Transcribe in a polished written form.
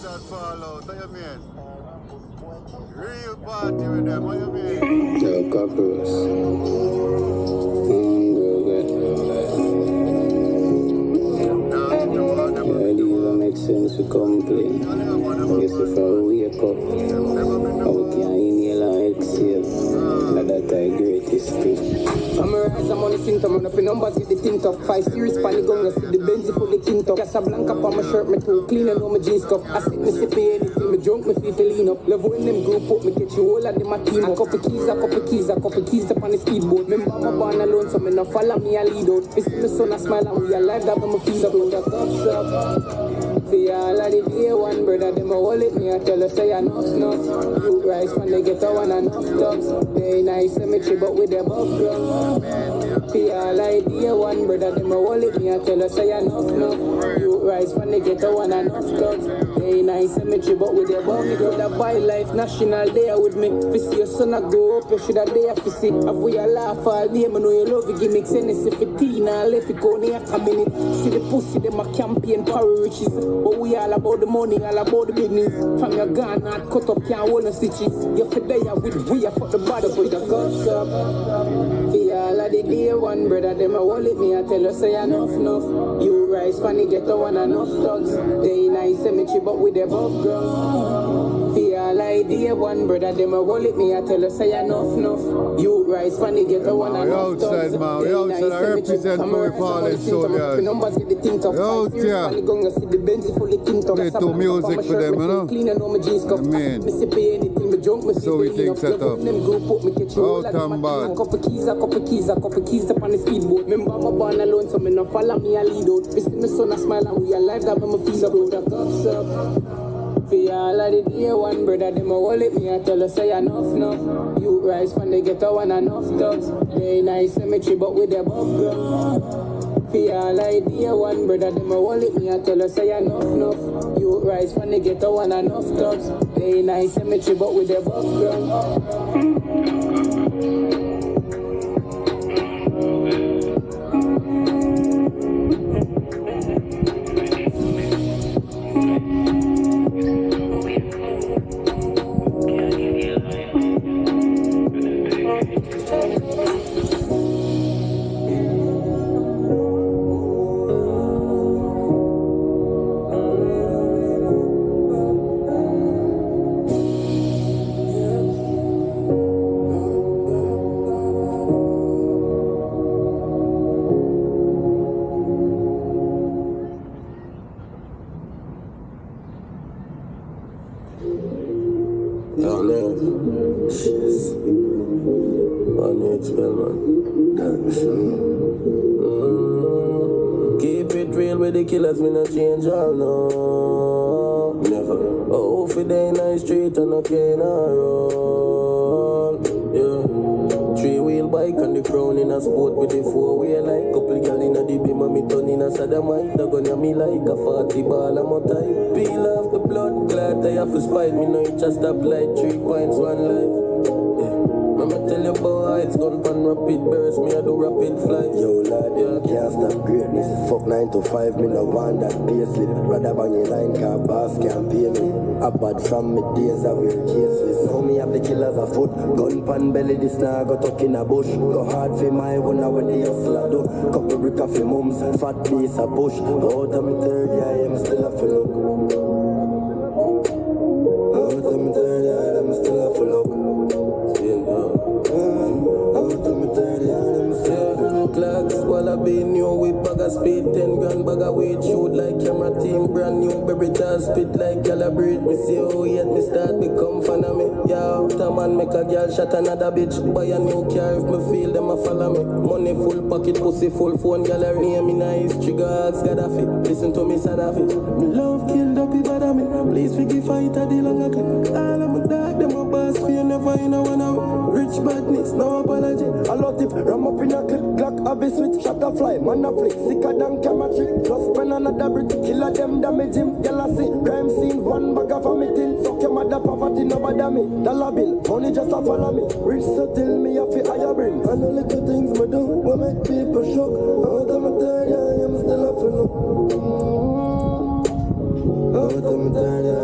that fall out, what you mean? Real party with them, what you mean? The cockroach. Yeah, it even makes sense to complain. Guess if I wake up, I can inhale and exhale. Now that I greatest thing. I'm a rise, I'm on the symptom, I'm up in numbers with the tint up. 5 series, panic gun, see the Benzi for the tint up. Casablanca on my shirt, me too clean, and know my jeans cuff. I sit me sippy anything, me drunk, me feel to lean up. Love when them group up, me catch you all and them a team up. Couple keys up on the speedboat. Me mama born alone, so me no follow me a lead out. Me see me son a smile and we alive, that when me feel up. Put the cups up, for all of the day one, brother, them a hold it, me I tell her say enough. You rise when they get a one enough dogs. They nice cemetery, but with their buff ground. Feel all idea one brother, them a wallet me, I tell her say enough. You rise when they get a one enough thugs. They nice cemetery, but with their bum. Me coulda buy life, national day with me. If you see your son a grow up, you shoulda there to see. If we a laugh all day, me know you love it, gimmicks. Hennessy for tea, now left it go near a minute. See the pussy, them a campaign power riches. But we all about the money, all about the business. From your gun, not cut up, can't hold no stitches. You for there with we, I fuck the body, put the guts up. Feel all of the day one brother, them a wallet me, I tell her say enough. You rise funny, get a one enough thugs. They nice cemetery, but with their above ground. Feel all idea one brother, them a wallet me, I tell her say enough. You rise funny, get a one enough thugs. We outside, man, we outside, I represent for we falling soldiers. Numbers get the tint of 5 years, funny gun, see the Benzi fully tint of. Play two music for them, you know? Clean and know my jeans cuff. Man. Me sippy anything, me drunk, me So we think set up. Them group up, me catch you all Out and bad. couple keys up on the speedboat. Remember I'm born alone, so me no follow me a lead out. Me see me son a smile and we alive, that when me feel up. Put the cups up. For all of the day one brother, them a wallet me, I tell her say enough. You rise when they get a one enough thugs. They nice cemetery, but with their above ground. For all idea one brother, them a wallet me, I tell her say enough. You rise when they get a one enough thugs. They nice cemetery, but with their above ground. Keep it real with the killers, me no change all, no. Never. Oh, for day night street and okay in a roll. Yeah. 3-wheel bike and the crown in a sport with the 4-wheel like couple girl in a the beam and me turn in a sodomite. The gun ya me like a 40 ball, I'm a type. Peel off the blood clot, I have to spite me, no it just stop like 3 points, 1 life. I'ma tell you boy, it's gun pan rapid burst, me I do rapid flight. Yo lad, yeah. Can't stop greatness. Fuck 9 to 5, me no want that pay slip. Rather bang your line, car boss can't pay me. A bad from me days I wear caseless. How me have the killers afoot. Gun pan belly, this now go tuck in a bush. Go hard for my one now when the hustler do. Couple brick off your mums, fat piece a push. Out of me 30, I am still a full up. Out of me 30, I am still a full up. Clocks, while I be new with bag of speed, 10 gun bag of weight, shoot like camera team, brand new baby toss, spit like calibrate. Me see how yet me start become fan of me. Yeah, after man make a girl shot another bitch, buy a new car if me feel them a follow me. Money full pocket, pussy full phone, gallery name in a history, God's Gaddafi. Listen to me, Sadafi. Me love killed up if I me. Please forgive fight a deal on a clip. All of my dog, them a boss, feel never in a one hour. Rich badness, no apology. A lot if ram up in a clip, Glock a be switch, shot a fly, man a flick, sicker than camera trick. Just spend another brick, killer them damage him. Girl a see, crime scene, one bag of vomiting. Suck your mother poverty, no bother me. Dollar bill, money just a follow me. Rich so till me a fi higher bring. And the little things me do, will make people shock. Out of my 30, I am still a full up. Out of my 30,